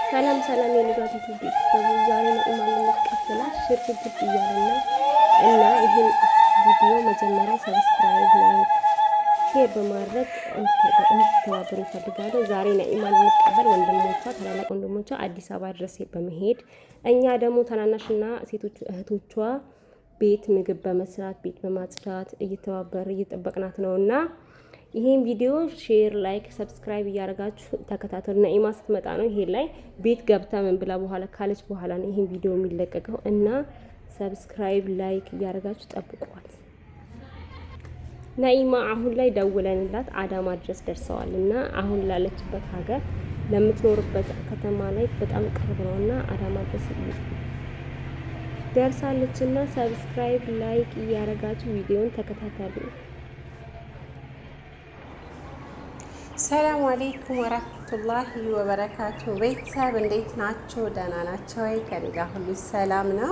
ሰላም ሰላም የንጋት ቤተሰቦች፣ ዛሬ ነው ኢማን የምትቀበላት ሽርግድ እያለና እና ይህን ቪዲዮ መጀመሪያ ሰብስክራይብ፣ ላይክ፣ ሼር በማድረግ እንድትተባበሩ ይፈልጋለሁ። ዛሬ ነው ኢማን የምትቀበል ወንድሞቿ፣ ታላላቅ ወንድሞቿ አዲስ አበባ ድረስ በመሄድ እኛ ደግሞ ታናናሽና ሴቶቹ እህቶቿ ቤት ምግብ በመስራት ቤት በማጽዳት እየተባበር እየጠበቅናት ነውና ይሄን ቪዲዮ ሼር ላይክ ሰብስክራይብ እያደረጋችሁ ተከታተሉ። ነኢማ ስትመጣ ነው ይሄ ላይ ቤት ገብታ ምን ብላ በኋላ ካለች በኋላ ነው ይሄን ቪዲዮ የሚለቀቀው እና ሰብስክራይብ ላይክ እያደረጋችሁ ጠብቋት። ነኢማ አሁን ላይ ደውለንላት አዳማ ድረስ ደርሰዋል እና አሁን ላለችበት ሀገር ለምትኖርበት ከተማ ላይ በጣም ቅርብ ነውና አዳማ ድረስ ደርሳለች እና ሰብስክራይብ ላይክ እያደረጋችሁ ቪዲዮን ተከታተሉ። ሰላም አለይኩም ወራህመቱላሂ ወበረካቱ። ቤተሰብ እንዴት ናቸው? ደህና ናቸው ወይ? ከኔ ጋር ሁሉ ሰላም ነው።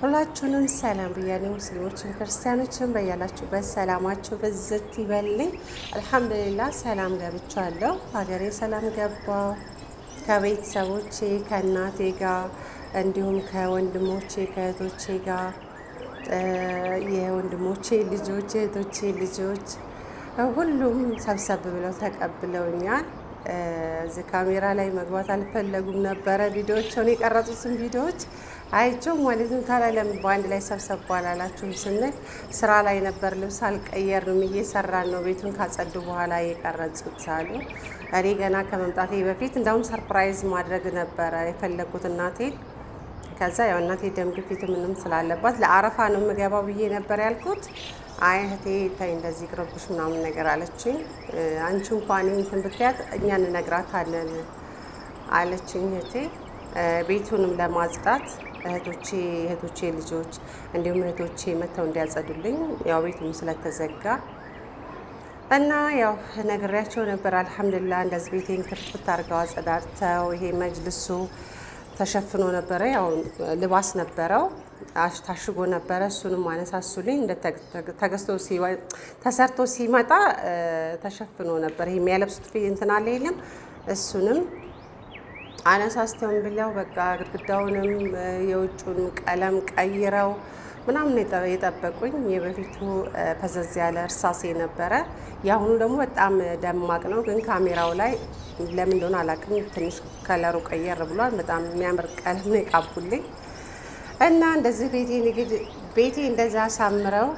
ሁላችሁንም ሰላም ብያለሁ። ሙስሊሞችን ክርስቲያኖችን በያላችሁበት ሰላማችሁ በዝት ይበልኝ። አልሐምዱሊላህ ሰላም ገብቻለሁ። ሀገሬ ሰላም ገባው ከቤተሰቦቼ ከእናቴ ጋር እንዲሁም ከወንድሞቼ ከእህቶቼ ጋር የወንድሞቼ ልጆች እህቶቼ ልጆች ሁሉም ሰብሰብ ብለው ተቀብለውኛል። እዚህ ካሜራ ላይ መግባት አልፈለጉም ነበረ። ቪዲዮዎችን የቀረጹትን ቪዲዮዎች አይቼው ማለት ነው። ታዲያ ለምን በአንድ ላይ ሰብሰብ አላላችሁም ስንል ስራ ላይ ነበር። ልብስ አልቀየርንም እየሰራን ነው። ቤቱን ካጸዱ በኋላ የቀረጹት አሉ። እኔ ገና ከመምጣቴ በፊት እንደውም ሰርፕራይዝ ማድረግ ነበረ የፈለግኩት እናቴን። ከዛ ያው እናቴ ደም ግፊት ምንም ስላለባት ለአረፋ ነው የምገባው ብዬ ነበር ያልኩት። አይ እህቴ ታይ እንደዚህ ቅርብሽ ምናምን ነገር አለችኝ። አንቺ እንኳን እንትን ብትያት እኛ እንነግራታለን አለችኝ እህቴ። ቤቱንም ለማጽዳት እህቶቼ ልጆች እንዲሁም እህቶቼ መተው እንዲያጸዱልኝ ያው ቤቱም ስለተዘጋ እና ያው ነግሬያቸው ነበር። አልሐምዱሊላህ እንደዚህ ቤቴን ክፍት አድርገው አጸዳድተው ይሄ መጅልሱ ተሸፍኖ ነበረ። ያው ልባስ ነበረው ታሽጎ ነበረ። እሱንም አነሳሱልኝ። ተገዝቶ ተሰርቶ ሲመጣ ተሸፍኖ ነበር። ይሄ የሚያለብሱት እንትን አለ የለም። እሱንም አነሳስተውን ብለው በቃ ግድግዳውንም የውጩን ቀለም ቀይረው ምናምን የጠበቁኝ። የበፊቱ ፈዘዝ ያለ እርሳሴ ነበረ። የአሁኑ ደግሞ በጣም ደማቅ ነው። ግን ካሜራው ላይ ለምን እንደሆነ አላውቅም፣ ትንሽ ከለሩ ቀየር ብሏል። በጣም የሚያምር ቀለም ነው የቃቡልኝ እና እንደዚህ ቤቴ እንደዛ አሳምረው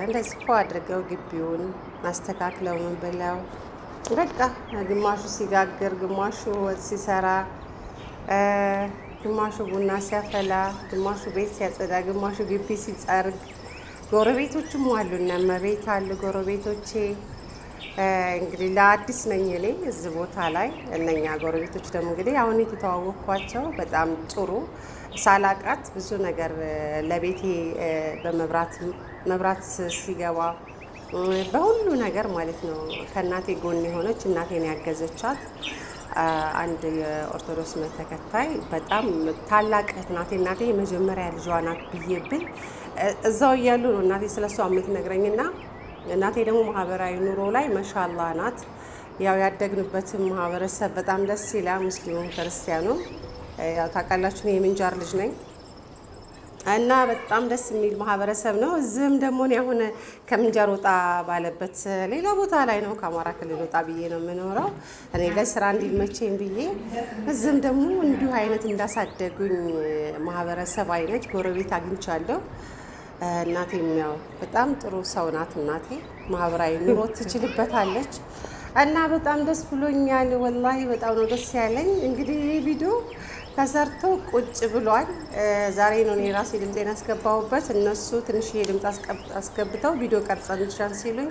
እንደዚህ ፎ አድርገው ግቢውን አስተካክለው ምን ብለው በቃ ግማሹ ሲጋግር፣ ግማሹ ወጥ ሲሰራ፣ ግማሹ ቡና ሲያፈላ፣ ግማሹ ቤት ሲያጸዳ፣ ግማሹ ግቢ ሲጸርግ፣ ጎረቤቶችም አሉ እነ እመቤት አሉ ጎረቤቶቼ። እንግዲህ ለአዲስ ነኝ እኔ እዚህ ቦታ ላይ። እነኛ ጎረቤቶች ደግሞ እንግዲህ አሁን የተተዋወቅኳቸው በጣም ጥሩ ሳላቃት ብዙ ነገር ለቤቴ መብራት ሲገባ በሁሉ ነገር ማለት ነው ከእናቴ ጎን የሆነች እናቴን ያገዘቻት አንድ የኦርቶዶክስ እምነት ተከታይ በጣም ታላቅ ናት። እናቴ የመጀመሪያ ልጇ ናት ብዬ ብል እዛው እያሉ ነው እናቴ ስለሷ የምትነግረኝና እናቴ ደግሞ ማህበራዊ ኑሮ ላይ መሻላ ናት። ያው ያደግንበትም ማህበረሰብ በጣም ደስ ይላል። ሙስሊሙም ክርስቲያኑም ያው ታውቃላችሁ የምንጃር ልጅ ነኝ እና በጣም ደስ የሚል ማህበረሰብ ነው። እዚህም ደግሞ አሁን ከምንጃር ወጣ ባለበት ሌላ ቦታ ላይ ነው ከአማራ ክልል ወጣ ብዬ ነው የምኖረው እኔ ለስራ እንዲመቸኝ ብዬ። እዚህም ደግሞ እንዲሁ አይነት እንዳሳደጉኝ ማህበረሰብ አይነት ጎረቤት አግኝቻለሁ። እናቴም ያው በጣም ጥሩ ሰው ናት። እናቴ ማህበራዊ ኑሮ ትችልበታለች እና በጣም ደስ ብሎኛል። ወላሂ በጣም ነው ደስ ያለኝ። እንግዲህ ይህ ቪዲዮ ተሰርቶ ቁጭ ብሏል። ዛሬ ነው እኔ ራሴ ድምጤን አስገባሁበት። እነሱ ትንሽዬ ድምፅ አስገብተው ቪዲዮ ቀርጸን እንችላል ሲሉኝ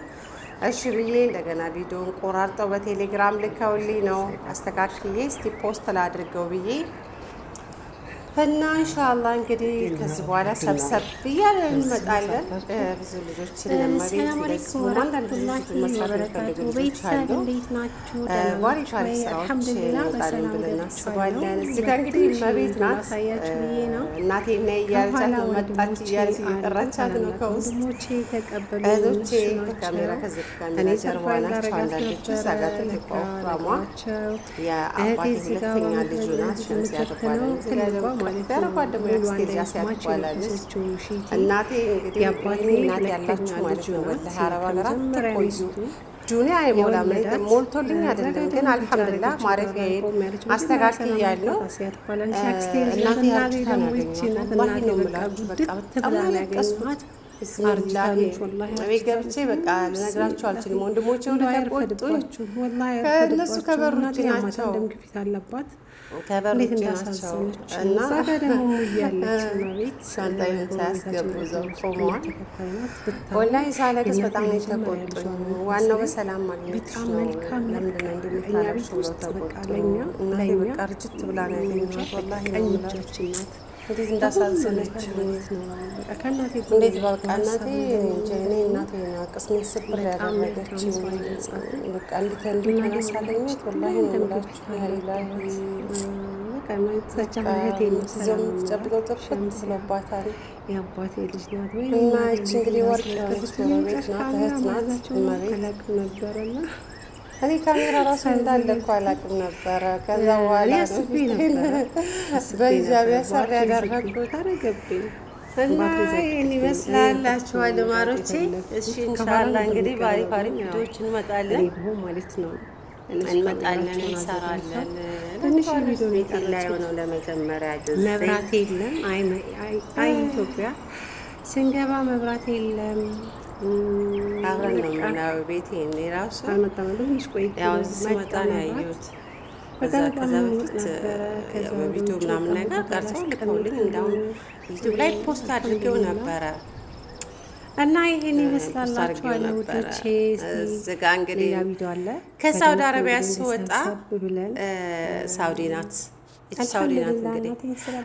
እሺ ብዬ እንደገና ቪዲዮን ቆራርጠው በቴሌግራም ልከውልኝ ነው አስተካክዬ እስቲ ፖስት ላድርገው ብዬ እና ኢንሻአላህ እንግዲህ ከዚህ በኋላ ሰብሰብ እያለን እንመጣለን። ብዙ ልጆችን ለማቤት እንደዚህ አንዳንድ ልጆች መስራት የሚፈልጉ ልጆች አሉ። ባሪፍ አሪፍ ስራዎች እንመጣለን ብለን እናስባለን። እዚህ ጋር እንግዲህ እመቤት ናት። እናቴ ነይ እያለቻት ነው፣ መጣች እያለች እየጠራቻት ነው ከውስጥ። እህቶቼ ካሜራ ከዚህ ካሜራ ጀርባ ናቸው። አንዳንዶቹ እዛ ጋር ትልቋ ራሟ የአባቴ ሁለተኛ ልጁ ናት። ሸምሲያ ትባላለች። ደረባ ደግሞ ያክስቴ ልጅ አስያ ትባላለች። እናቴ እንግዲህ እናቴ ያላችሁ ማለት ነው። ወላሂ አረብ ሀገራት ትቆዩ ጁኒ አይሞላም ሞልቶልኝ አይደለም ግን አልሐምዱሊላህ ማረፊያዬን አስተካክያለሁ። እናቴ ያላችሁ ታናገኛት ወላሂ ነው የምላችሁ። በቃ በጣም ያለቀስኩት ብስሚላሂ ቤት ገብቼ በቃ ልነግራችሁ አልችልም። ወንድሞቼ ወደ ተቆጡኝ ከእነሱ ከበሩ ውጭ ናቸው ከበሩ ውጭ ናቸው እና ሻንጣዬን ሳያስገቡ እዛው ቆመዋል። ወላሂ ሳለቅስ በጣም ነው የተቆጡኝ። ዋናው በሰላም ማግኘት ነው። ለምንድን ነው እንደምታለቅሱ ብለው ተቆጡኝ። እናቴ በቃ ርጅት ብላ ነው ያገኘኋት። ወላሂ ነው የምላችሁ እንዴት እንዳሳዘነች እንዴት በቃ እናቴ እኔ እናቴ ቅስሜ ስብር ያደረገችኝ በቃ እንዲህ ተነሳለኝት ወላሂ ነው የምላችሁ። ጨብጠው ጥፍት ስለባታል የአባቴ ልጅ ናት ወይ እና ይቺ እንግዲህ ወርቅ የሆነች ጎረቤት ናት፣ እህት ናት። እመቤት ነበረና እኔ ካሜራ ራሱ እንዳለ እኮ አላውቅም ነበረ። ከዛ በኋላ በኢጃቢያ ሰር ያደረግኩት አረገብኝ እና ይህን ይመስላላችኋል ማሮቼ። እሺ ኢንሻላህ እንግዲህ በአሪፍ አሪፍ ቪዲዮዎች እንመጣለን ማለት ነው እንመጣለን እንሰራለን። ትንሽ ቪዲዮ ላይ ሆነው ለመጀመሪያ ጊዜ መብራት የለም። አይ ኢትዮጵያ ስንገባ መብራት የለም። አብረን ነው የምናየው። ቤቴ እኔ ራሱ ያው ስመጣ ነው ያየሁት። ከዛ በፊት በቪዲዮ ምናምን ነገር ቀርጸው ልከውልኝ እንዳሁን ዩቲዩብ ላይ ፖስት አድርጌው ነበረ እና ይሄን ይመስላላችኋል ውዶቼ። እዚህ ጋ እንግዲህ ከሳውዲ አረቢያ ስወጣ ሳውዲ ናት ሳውዲ ናት። እንግዲህ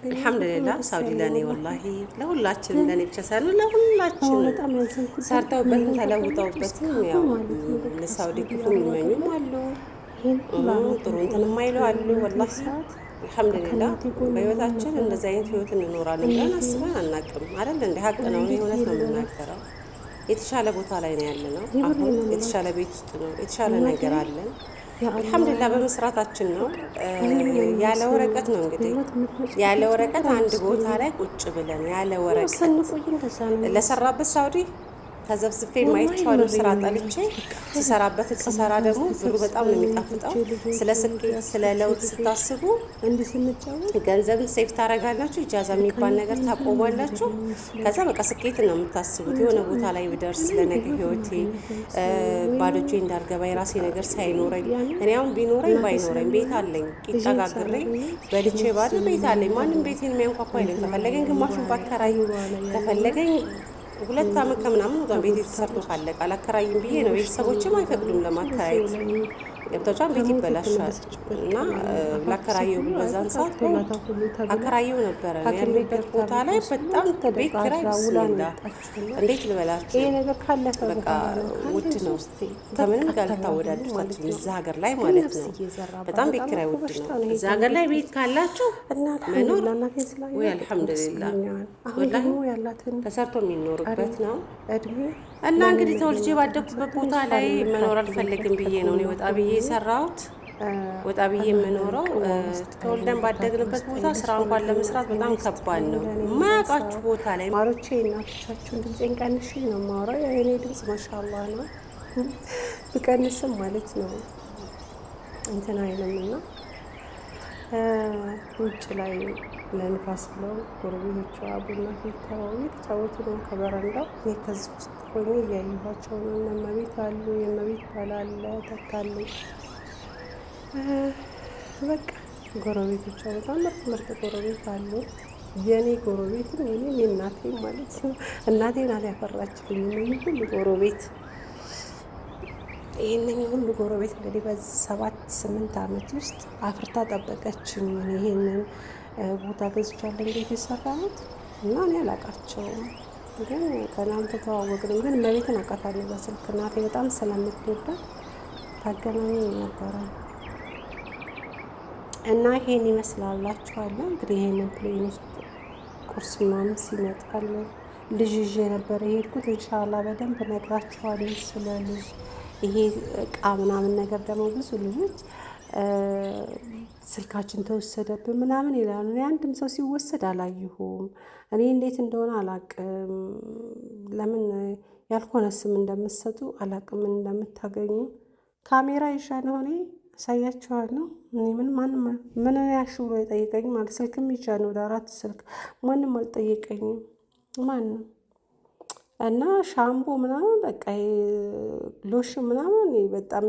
አልሐምዱሊላህ ሳውዲ ለኔ ወላሂ ለሁላችንም ለኔ ብቻ ሳይሆን ለሁላችንም ሰርተውበትም ተለውጠውበትም ያው ለሳውዲ ክፉ የሚመኙም አሉ፣ ጥሩ እንትን የማይሉ አሉ። ወላሂ አልሐምዱሊላህ በህይወታችን እንደዚህ አይነት ህይወት እንኖራለን ብለን አስበን አናውቅም አይደል? እንደ ሀቅ ነው። እውነት ነው የምናገረው። የተሻለ ቦታ ላይ ነው ያለ ነው። አሁን የተሻለ ቤት ውስጥ ነው። የተሻለ ነገር አለን። አልሐምዱሊላህ በመስራታችን ነው። ያለ ወረቀት ነው እንግዲህ ያለ ወረቀት አንድ ቦታ ላይ ቁጭ ብለን ያለ ወረቀት ለሰራበት ሳውዲ ተዘብስፌ ማይቻለው ስራ ጠልቼ ስሰራ ደግሞ ብሩ በጣም ነው የሚጣፍጠው። ስለ ስኬት ስለ ለውጥ ስታስቡ ገንዘብን ሴፍ ታደርጋላችሁ፣ ኢጃዛ የሚባል ነገር ታቆማላችሁ። ከዛ በቃ ስኬትን ነው የምታስቡት። የሆነ ቦታ ላይ ብደርስ ለነገ ህይወቴ ባዶ እጄ እንዳልገባ የራሴ ነገር ሳይኖረኝ እኔ አሁን ቢኖረኝ ባይኖረኝ ቤት አለኝ፣ ቂጣ ጋግሬ በልቼ ባዶ ቤት አለኝ። ማንም ቤቴን የሚያንኳኳ አይለኝ። ከፈለገኝ ግማሹን ባከራይ ከፈለገኝ 2 ዓመት ከምናምን ወጣ ቤት ተሰርቶ ካለቀ አላከራይም ብዬ ነው። ቤተሰቦችም አይፈቅዱም ለማከራየት። ገብቶቻል። ቤት ይበላሻል እና ላከራየው በዛን ሰዓት አከራየው ነበረ። ያለበት ቦታ ላይ በጣም ቤት ኪራይ ብስሚላ እንዴት ልበላችሁ፣ ይሄ ነገር ካለፈ በቃ ውድ ነው። ከምንም ጋር ልታወዳድሩት እዛ ሀገር ላይ ማለት ነው። በጣም ቤት ኪራይ ውድ ነው። እዛ ሀገር ላይ ቤት ካላችሁ መኖር ወይ አልሐምዱሊላህ ወላሂ ተሰርቶ የሚኖርበት ነው። እና እንግዲህ ተወልጄ ባደኩበት ቦታ ላይ መኖር አልፈለግም ብዬ ነው እኔ ወጣ ብዬ የሰራሁት። ወጣ ብዬ የምኖረው ተወልደን ባደግንበት ቦታ ስራ እንኳን ለመስራት በጣም ከባድ ነው። ማያውቃችሁ ቦታ ላይ ማሮቼ እናቶቻችሁን ድምፄን ቀንሽ ነው የማወራው። የእኔ ድምፅ ማሻአላህ ነው ብቀንስም ማለት ነው እንትን አይለምና ውጭ ላይ ለንፋስ ብለው ጎረቤቶቿ ቡና ፍልተው የተጫወቱ ነው ከበረንዳው። እኔ ከዚህ ውስጥ ሆኜ እያየኋቸው ነው። እነመቤት አሉ፣ የመቤት ባል አለ፣ ተካለኝ። በቃ ጎረቤቶቿ በጣም ምርጥ ጎረቤት አሉ። የእኔ ጎረቤትም የኔም የእናቴ ማለት ነው። እናቴ ናት ያፈራችልኝ እነዚህ ሁሉ ጎረቤት። ይህንን ሁሉ ጎረቤት እንግዲህ በዚህ 7-8 ዓመት ውስጥ አፍርታ ጠበቀችኝ። ይህንን ቦታ ገዝቻለሁ ቤት የሰራሁት እና እኔ አላውቃቸውም፣ ግን ከእናንተ ተዋወቅንም። ግን እመቤትን አውቃታለሁ በስልክ እናቴ በጣም ስለምትወዳ ታገናኘኝ ነበረ እና ይሄን ይመስላላችኋለሁ። እንግዲህ ይሄንን ፕሌን ውስጥ ቁርስ ምናምን ሲመጣለን ልጅ ይዤ ነበር የሄድኩት። ኢንሻላህ በደንብ እነግራችኋለሁ ስለ ልጅ ይሄ እቃ ምናምን ነገር ደግሞ ብዙ ልጆች ስልካችን ተወሰደብን ምናምን ይላሉ። እኔ አንድም ሰው ሲወሰድ አላየሁም። እኔ እንዴት እንደሆነ አላቅም። ለምን ያልሆነ ስም እንደምትሰጡ አላቅም፣ ምን እንደምታገኙ። ካሜራ ይዣለሁ እኔ አሳያችኋለሁ። እኔ ምን ያልሽ ብሎ የጠየቀኝም ማለት ስልክም ይዣለሁ ወደ 4 ስልክ፣ ማንም አልጠየቀኝም ማንም። እና ሻምፖ ምናምን በቃ ሎሽን ምናምን በጣም